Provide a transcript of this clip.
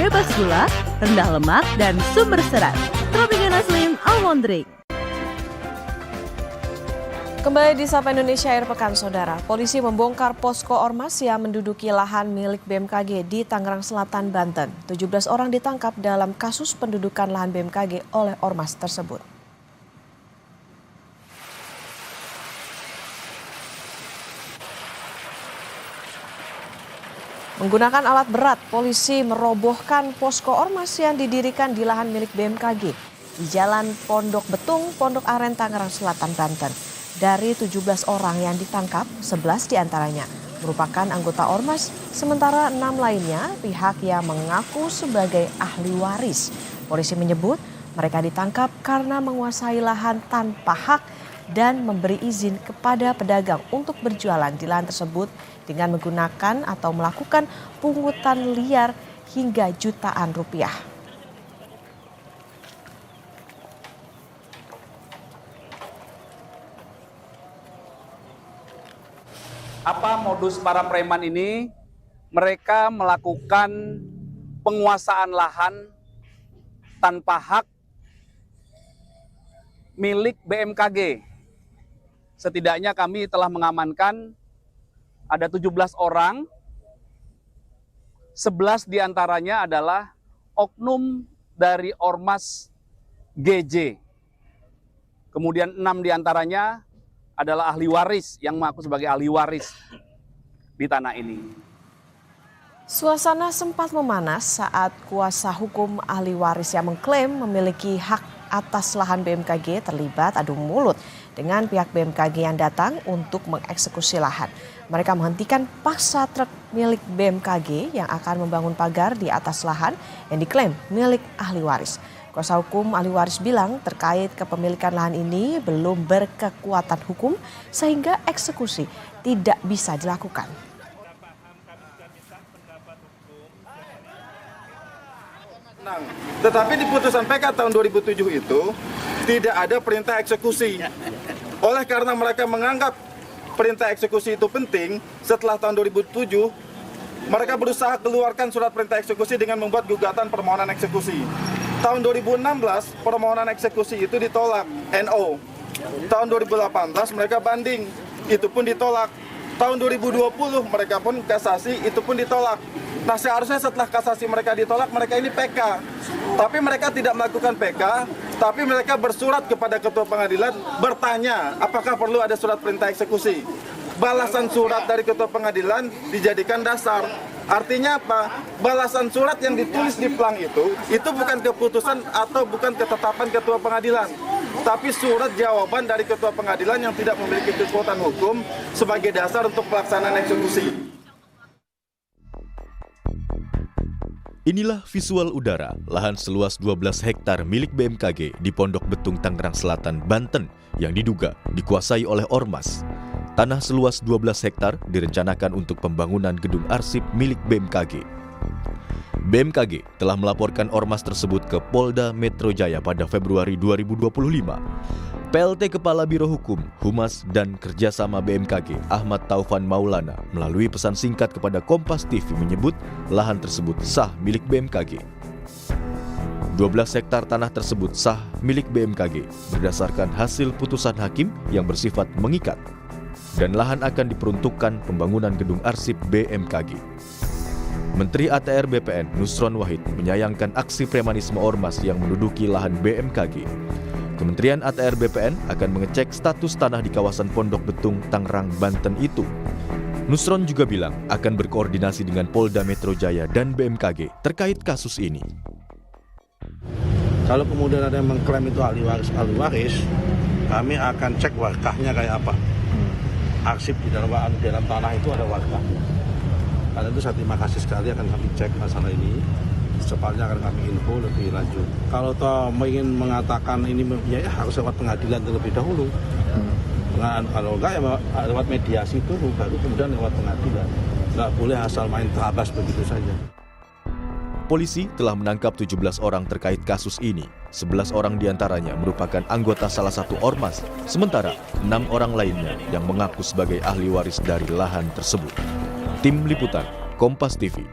bebas gula, rendah lemak, dan sumber serat. Tropicana Slim Almond Drink. Kembali di Sapa Indonesia Akhir Pekan, Saudara. Polisi membongkar posko ormas yang menduduki lahan milik BMKG di Tangerang Selatan, Banten. 17 orang ditangkap dalam kasus pendudukan lahan BMKG oleh ormas tersebut. Menggunakan alat berat, polisi merobohkan posko ormas yang didirikan di lahan milik BMKG di Jalan Pondok Betung, Pondok Aren, Tangerang Selatan, Banten. Dari 17 orang yang ditangkap, 11 diantaranya merupakan anggota ormas, sementara 6 lainnya pihak yang mengaku sebagai ahli waris. Polisi menyebut mereka ditangkap karena menguasai lahan tanpa hak dan memberi izin kepada pedagang untuk berjualan di lahan tersebut dengan menggunakan atau melakukan pungutan liar hingga jutaan rupiah. Apa modus para preman ini? Mereka melakukan penguasaan lahan tanpa hak milik BMKG. Setidaknya kami telah mengamankan ada 17 orang, 11 diantaranya adalah oknum dari Ormas GJ. Kemudian 6 diantaranya adalah ahli waris yang mengaku sebagai ahli waris di tanah ini. Suasana sempat memanas saat kuasa hukum ahli waris yang mengklaim memiliki hak atas lahan BMKG terlibat adu mulut dengan pihak BMKG yang datang untuk mengeksekusi lahan. Mereka menghentikan paksa truk milik BMKG yang akan membangun pagar di atas lahan yang diklaim milik ahli waris. Kuasa hukum ahli waris bilang terkait kepemilikan lahan ini belum berkekuatan hukum sehingga eksekusi tidak bisa dilakukan. Tetapi di putusan PK tahun 2007 itu tidak ada perintah eksekusi. Oleh karena mereka menganggap perintah eksekusi itu penting, setelah tahun 2007 mereka berusaha keluarkan surat perintah eksekusi dengan membuat gugatan permohonan eksekusi. Tahun 2016 permohonan eksekusi itu ditolak NO. Tahun 2018 mereka banding, itu pun ditolak. Tahun 2020 mereka pun kasasi, itu pun ditolak. Nah, seharusnya setelah kasasi mereka ditolak, mereka ini PK. Tapi mereka tidak melakukan PK, tapi mereka bersurat kepada ketua pengadilan bertanya apakah perlu ada surat perintah eksekusi. Balasan surat dari ketua pengadilan dijadikan dasar. Artinya apa? Balasan surat yang ditulis di plang itu bukan keputusan atau bukan ketetapan ketua pengadilan, tapi surat jawaban dari ketua pengadilan yang tidak memiliki kekuatan hukum sebagai dasar untuk pelaksanaan eksekusi. Inilah visual udara lahan seluas 12 hektar milik BMKG di Pondok Betung, Tangerang Selatan, Banten yang diduga dikuasai oleh ormas. Tanah seluas 12 hektar direncanakan untuk pembangunan gedung arsip milik BMKG. BMKG telah melaporkan ormas tersebut ke Polda Metro Jaya pada Februari 2025. PLT Kepala Biro Hukum, Humas, dan Kerjasama BMKG Ahmad Taufan Maulana melalui pesan singkat kepada Kompas TV menyebut lahan tersebut sah milik BMKG. 12 hektar tanah tersebut sah milik BMKG berdasarkan hasil putusan hakim yang bersifat mengikat dan lahan akan diperuntukkan pembangunan gedung arsip BMKG. Menteri ATR BPN Nusron Wahid menyayangkan aksi premanisme ormas yang menduduki lahan BMKG. Kementerian ATR BPN akan mengecek status tanah di kawasan Pondok Betung, Tangerang, Banten itu. Nusron juga bilang akan berkoordinasi dengan Polda Metro Jaya dan BMKG terkait kasus ini. Kalau kemudian ada yang mengklaim itu ahli waris, kami akan cek warkahnya kayak apa. Arsip di dalam tanah itu ada warkahnya. Karena itu saya terima kasih sekali akan kami cek masalah ini. Secepatnya akan kami info lebih lanjut. Kalau toh ingin mengatakan ini ya harus lewat pengadilan terlebih dahulu. Kalau enggak ya lewat mediasi dulu, baru kemudian lewat pengadilan. Enggak boleh asal main terabas begitu saja. Polisi telah menangkap 17 orang terkait kasus ini. 11 orang diantaranya merupakan anggota salah satu ormas, sementara 6 orang lainnya yang mengaku sebagai ahli waris dari lahan tersebut. Tim Liputan, Kompas TV.